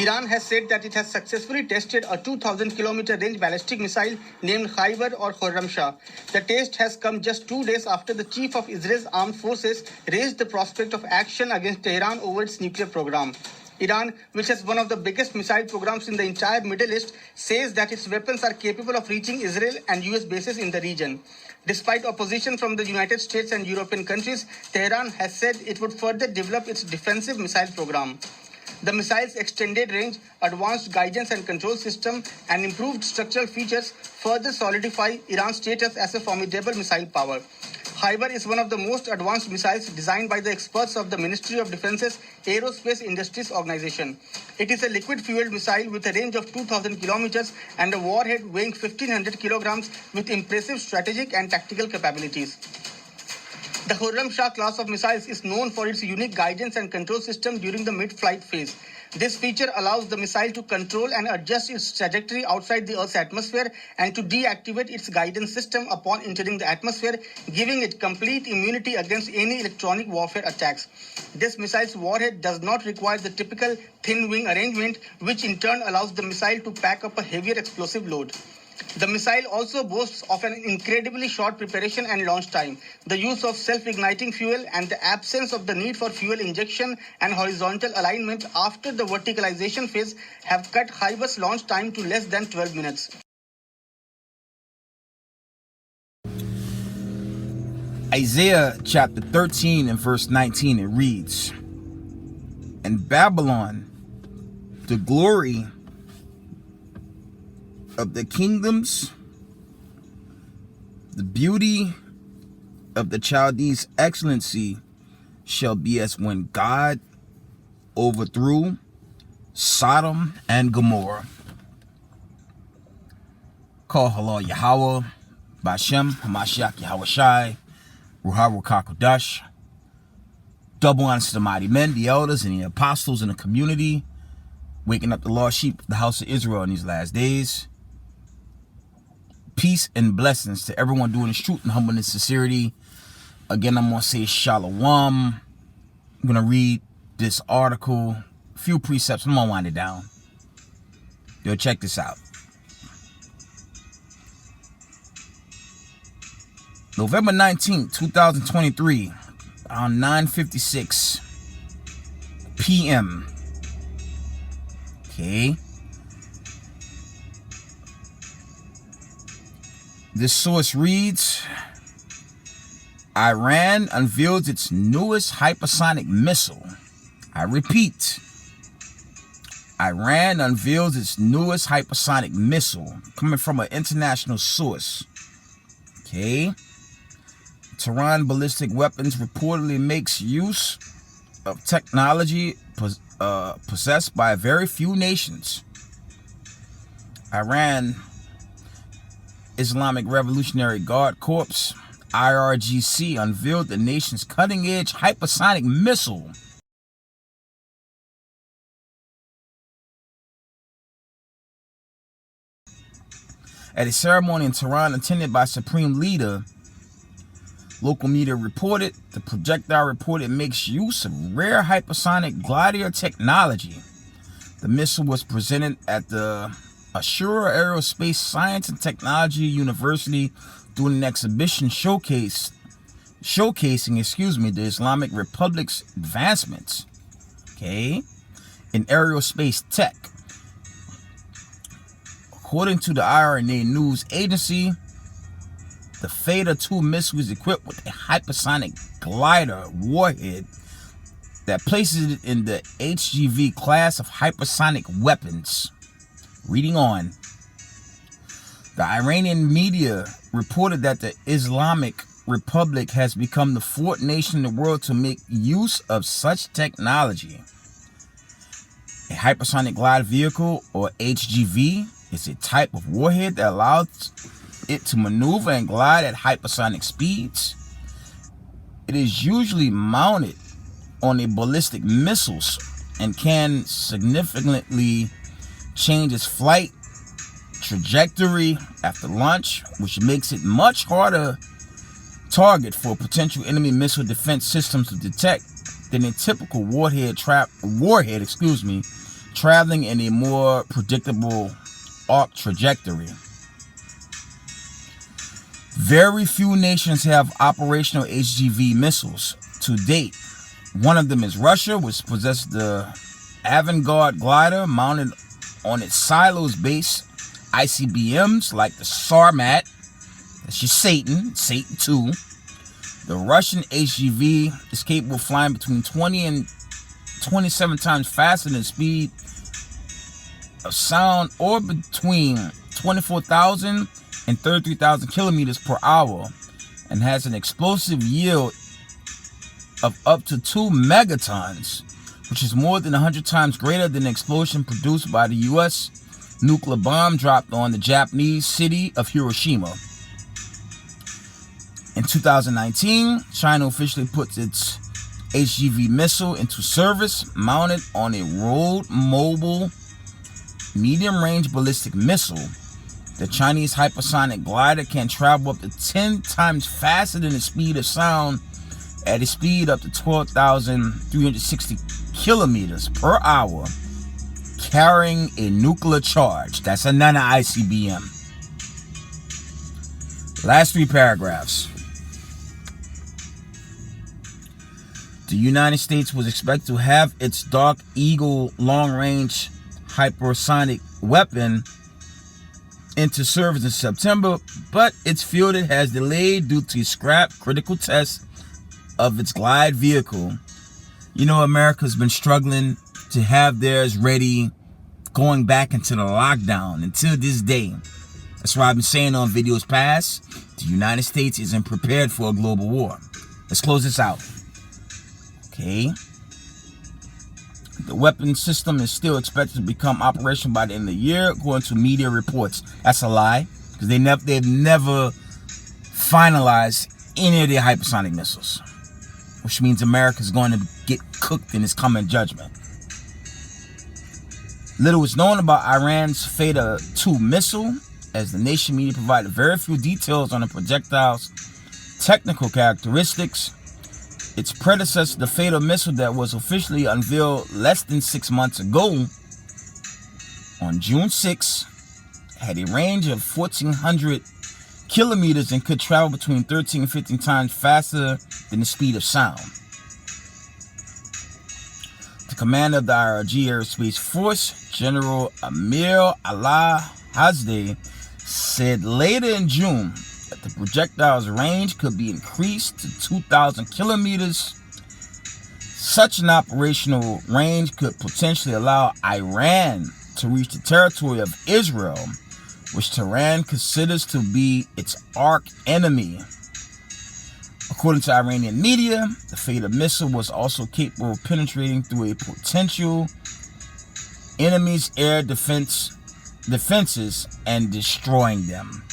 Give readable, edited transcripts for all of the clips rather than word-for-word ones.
Iran has said that it has successfully tested a 2,000-kilometer range ballistic missile named Khyber or Khorramshahr. The test has come just 2 days after the chief of Israel's armed forces raised the prospect of action against Tehran over its nuclear program. Iran, which has one of the biggest missile programs in the entire Middle East, says that its weapons are capable of reaching Israel and US bases in the region. Despite opposition from the United States and European countries, Tehran has said it would further develop its defensive missile program. The missile's extended range, advanced guidance and control system, and improved structural features further solidify Iran's status as a formidable missile power. Khyber is one of the most advanced missiles designed by the experts of the Ministry of Defense's Aerospace Industries Organization. It is a liquid-fueled missile with a range of 2,000 kilometers and a warhead weighing 1,500 kilograms with impressive strategic and tactical capabilities. The Khorramshahr class of missiles is known for its unique guidance and control system during the mid-flight phase. This feature allows the missile to control and adjust its trajectory outside the Earth's atmosphere and to deactivate its guidance system upon entering the atmosphere, giving it complete immunity against any electronic warfare attacks. This missile's warhead does not require the typical thin wing arrangement, which in turn allows the missile to pack up a heavier explosive load. The missile also boasts of an incredibly short preparation and launch time. The use of self-igniting fuel and the absence of the need for fuel injection and horizontal alignment after the verticalization phase have cut Khyber's launch time to less than 12 minutes. Isaiah chapter 13 and verse 19, it reads, "And Babylon, the glory of the kingdoms, the beauty of the Chaldees' excellency shall be as when God overthrew Sodom and Gomorrah." Call halal Yahweh, Bashem, Hamashiach Yahweh Shai, Ruha Rukakodash. Double honors to the mighty men, the elders, and the apostles in the community, waking up the lost sheep of the house of Israel in these last days. Peace and blessings to everyone doing this truth and humbleness and sincerity. Again, I'm going to say shalom. I'm going to read this article, a few precepts. I'm going to wind it down. Yo, check this out. November 19th, 2023, around 9:56 p.m. Okay. This source reads, Iran unveils its newest hypersonic missile. I repeat, Iran unveils its newest hypersonic missile, coming from an international source. Okay. Tehran ballistic weapons reportedly makes use of technology possessed by very few nations. Iran Islamic Revolutionary Guard Corps, IRGC, unveiled the nation's cutting-edge hypersonic missile. At a ceremony in Tehran attended by Supreme Leader, local media reported the projectile makes use of rare hypersonic glider technology. The missile was presented at the Ashura Aerospace Science and Technology University during an exhibition showcasing the Islamic Republic's advancements, in aerospace tech. According to the IRNA news agency, the Theta 2 missile is equipped with a hypersonic glider warhead that places it in the HGV class of hypersonic weapons. Reading on, the Iranian media reported that the Islamic Republic has become the fourth nation in the world to make use of such technology. A hypersonic glide vehicle, or HGV, is a type of warhead that allows it to maneuver and glide at hypersonic speeds. It is usually mounted on a ballistic missiles and can significantly change its flight trajectory after launch, which makes it much harder target for potential enemy missile defense systems to detect than a typical warhead traveling in a more predictable arc trajectory. Very few nations have operational HGV missiles to date. One of them is Russia, which possesses the Avangard glider mounted on its silos base ICBMs like the Sarmat. That's your Satan 2. The Russian HGV is capable of flying between 20 and 27 times faster than the speed of sound, or between 24,000 and 33,000 kilometers per hour, and has an explosive yield of up to 2 megatons, which is more than 100 times greater than the explosion produced by the U.S. nuclear bomb dropped on the Japanese city of Hiroshima. In 2019, China officially put its HGV missile into service, mounted on a road mobile medium-range ballistic missile. The Chinese hypersonic glider can travel up to 10 times faster than the speed of sound at a speed up to 12,360 kilometers per hour, carrying a nuclear charge. That's another ICBM. Last 3 paragraphs. The United States was expected to have its Dark Eagle long-range hypersonic weapon into service in September, but its fielding has delayed due to scrap critical tests of its glide vehicle. You know, America's been struggling to have theirs ready going back into the lockdown until this day. That's why I've been saying on videos past, the United States isn't prepared for a global war. Let's close this out. Okay. The weapon system is still expected to become operational by the end of the year, according to media reports. That's a lie, because they've never finalized any of their hypersonic missiles, which means America is going to get cooked in its coming judgment. Little is known about Iran's Theta 2 missile, as the nation media provided very few details on the projectile's technical characteristics. Its predecessor, the Theta missile that was officially unveiled less than 6 months ago, on June 6, had a range of 1,400 kilometers and could travel between 13 and 15 times faster than the speed of sound. The commander of the IRG Aerospace Force, General Amir Allah Hazde, said later in June that the projectile's range could be increased to 2,000 kilometers. Such an operational range could potentially allow Iran to reach the territory of Israel, which Tehran considers to be its arch enemy. According to Iranian media, the Theta missile was also capable of penetrating through a potential enemy's air defenses and destroying them.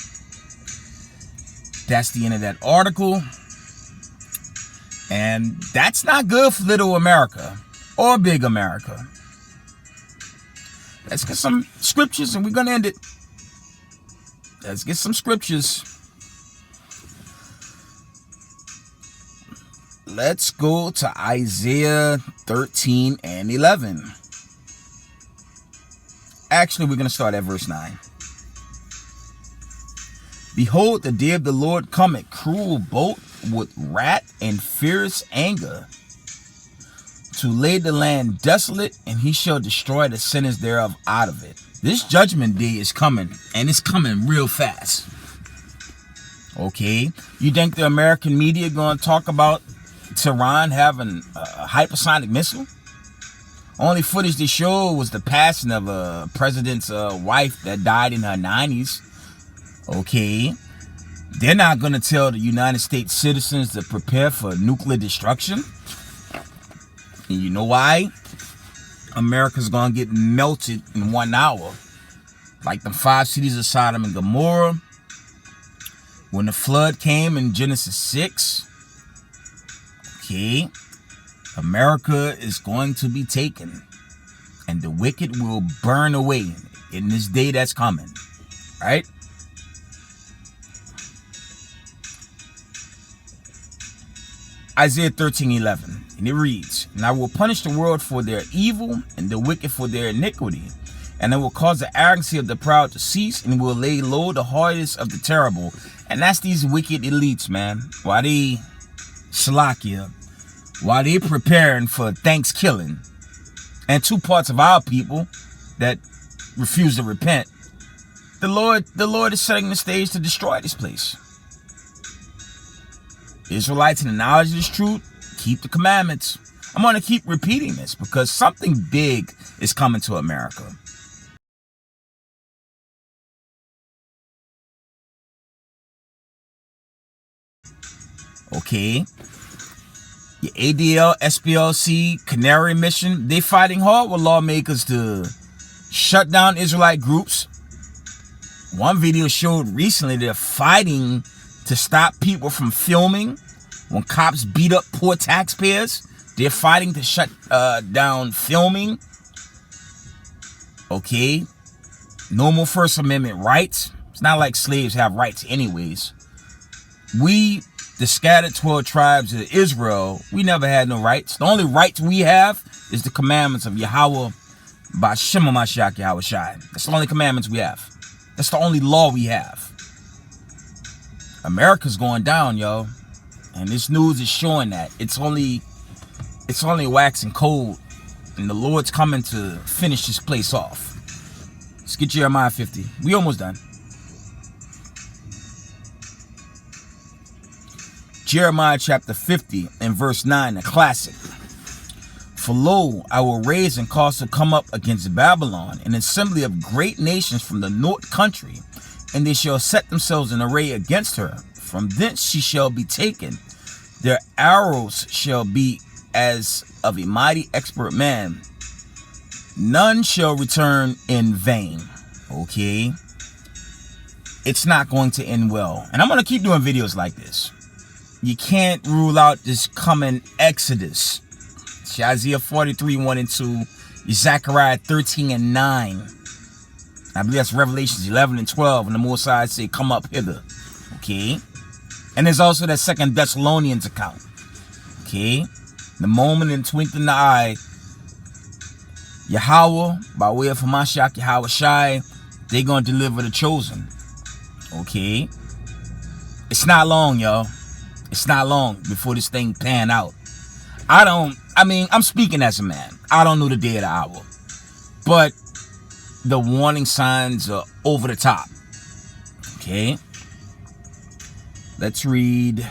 That's the end of that article. And that's not good for little America or big America. Let's get some scriptures and we're going to end it. Let's get some scriptures. Let's go to Isaiah 13 and 11. Actually, we're going to start at verse 9. Behold, the day of the Lord cometh, cruel both with wrath and fierce anger, to lay the land desolate, and he shall destroy the sinners thereof out of it. This judgment day is coming, and it's coming real fast. Okay, you think the American media going to talk about Tehran having a hypersonic missile? Only footage they showed was the passing of a president's wife that died in her 90s. Okay, they're not going to tell the United States citizens to prepare for nuclear destruction. And you know why? America's going to get melted in 1 hour. Like the 5 cities of Sodom and Gomorrah. When the flood came in Genesis 6. Okay, America is going to be taken. And the wicked will burn away in this day that's coming. Right? Isaiah 13:11, and it reads, "And I will punish the world for their evil and the wicked for their iniquity, and I will cause the arrogancy of the proud to cease, and will lay low the hardest of the terrible." And that's these wicked elites, man. While they shalakia, while they preparing for Thanksgiving, and two parts of our people that refuse to repent, the Lord is setting the stage to destroy this place. Israelites, in the knowledge of this truth, keep the commandments. I'm going to keep repeating this because something big is coming to America. Okay. Your ADL, SPLC, Canary Mission, they fighting hard with lawmakers to shut down Israelite groups. One video showed recently they're fighting to stop people from filming. When cops beat up poor taxpayers, they're fighting to shut down filming. Okay. No more First Amendment rights. It's not like slaves have rights anyways. We, the scattered 12 tribes of Israel, we never had no rights. The only rights we have is the commandments of Yahweh B'Shem HaMashiach Yahweh Shai. That's the only commandments we have. That's the only law we have. America's going down, yo. And this news is showing that. It's only waxing cold. And the Lord's coming to finish this place off. Let's get Jeremiah 50. We almost done. Jeremiah chapter 50 and verse 9, a classic. "For lo, I will raise and cause to come up against Babylon an assembly of great nations from the north country, and they shall set themselves in array against her. From thence she shall be taken. Their arrows shall be as of a mighty expert man. None shall return in vain." Okay. It's not going to end well. And I'm going to keep doing videos like this. You can't rule out this coming Exodus. It's Isaiah 43, 1 and 2. Zechariah 13 and 9. I believe that's Revelations 11 and 12. And the Most High say, "Come up hither." Okay. And there's also that 2 Thessalonians account. Okay. The moment and twinkling the eye, Yahweh, by way of Hamashiach Yahweh Shai, they're going to deliver the chosen. Okay. It's not long, y'all. It's not long before this thing pan out. I'm speaking as a man. I don't know the day of the hour. But the warning signs are over the top. Okay. Let's read.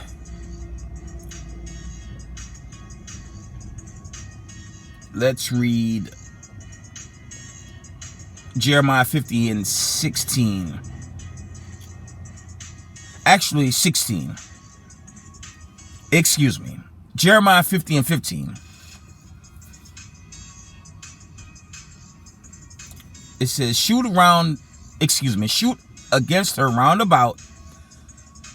Jeremiah 50 and 16. Actually, 16. Excuse me. Jeremiah 50 and 15. It says, shoot against her round about.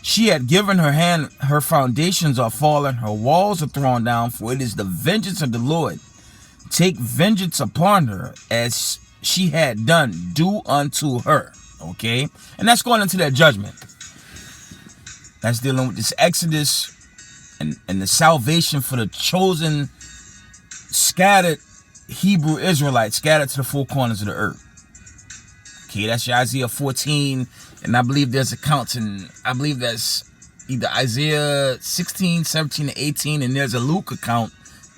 She had given her hand, her foundations are fallen, her walls are thrown down, for it is the vengeance of the Lord. Take vengeance upon her as she had done, do unto her. Okay? And that's going into that judgment. That's dealing with this Exodus and the salvation for the chosen, scattered Hebrew Israelites, scattered to the four corners of the earth. Okay, that's your Isaiah 14, and I believe there's accounts in, I believe that's either Isaiah 16, 17, and 18, and there's a Luke account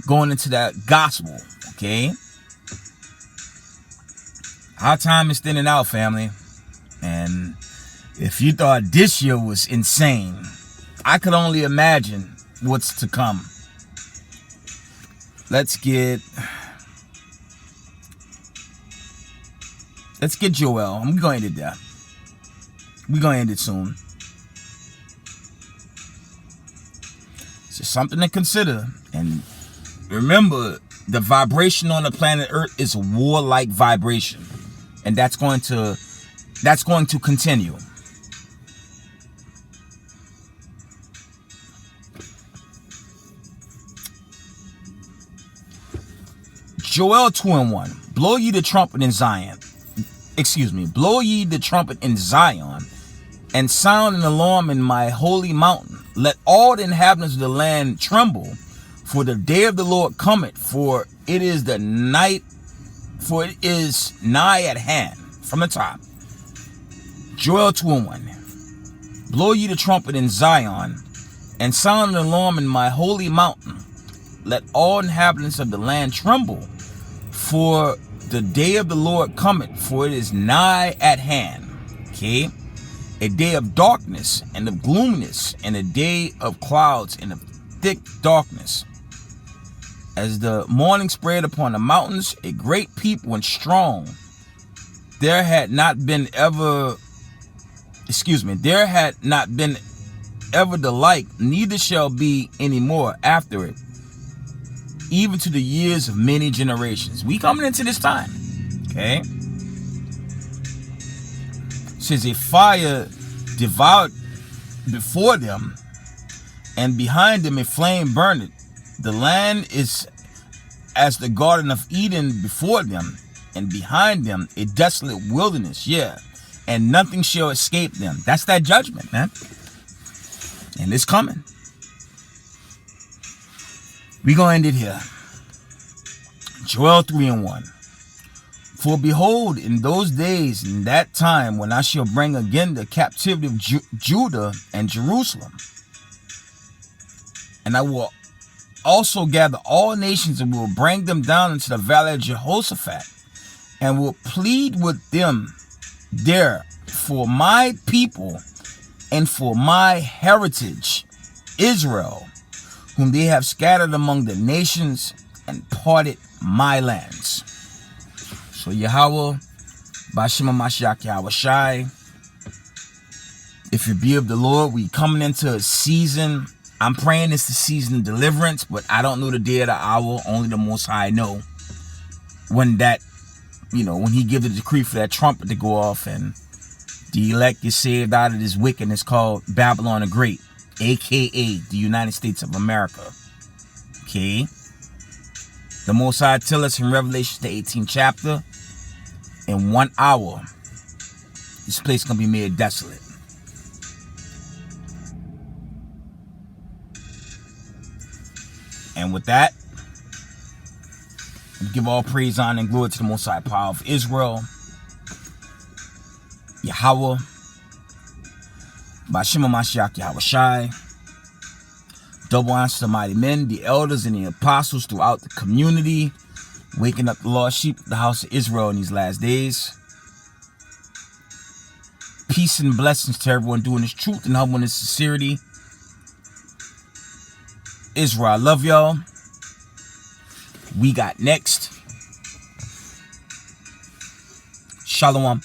going into that gospel. Okay? Our time is thinning out, family. And if you thought this year was insane, I could only imagine what's to come. Let's get Joel. I'm going to end it there. We're going to end it soon. It's just something to consider. And remember, the vibration on the planet Earth is a warlike vibration. And that's going to continue. Joel 2 and 1. Blow ye the trumpet in Zion. Blow ye the trumpet in Zion, and sound an alarm in my holy mountain. let all the inhabitants of the land tremble, for the day of the Lord cometh, for it is nigh at hand. From the top. Joel 2:1. Blow ye the trumpet in Zion, and sound an alarm in my holy mountain. Let all inhabitants of the land tremble, for the day of the Lord cometh, for it is nigh at hand. Okay? A day of darkness and of gloominess, and a day of clouds and of thick darkness. As the morning spread upon the mountains, a great people and strong. There had not been ever the like, neither shall be any more after it, even to the years of many generations. We coming into this time. Okay? Says a fire devoured before them, and behind them a flame burned. The land is as the Garden of Eden before them, and behind them a desolate wilderness, and nothing shall escape them. That's that judgment, man. And it's coming. We're going to end it here. Joel 3:1. For behold, in those days, in that time, when I shall bring again the captivity of Judah and Jerusalem, and I will also gather all nations, and will bring them down into the valley of Jehoshaphat, and will plead with them there for my people and for my heritage, Israel, whom they have scattered among the nations and parted my lands. So Yahweh, Bashima Mashiach Yahweh Shai, if you be of the Lord, we coming into a season. I'm praying it's the season of deliverance, but I don't know the day or the hour. Only the Most High know when that, when he gives the decree for that trumpet to go off and the elect is saved out of this wickedness called Babylon the Great, aka the United States of America. Okay? The Most High tell us in Revelation the 18th chapter, in 1 hour, this place is going to be made desolate. And with that, we give all praise, honor, and glory to the Most High power of Israel, Yahweh, Bashima Mashiach Yahweh Shai. Double honors to the mighty men, the elders, and the apostles throughout the community, waking up the lost sheep of the house of Israel in these last days. Peace and blessings to everyone doing this truth and humbleness and sincerity. Israel, I love y'all. We got next. Shalom.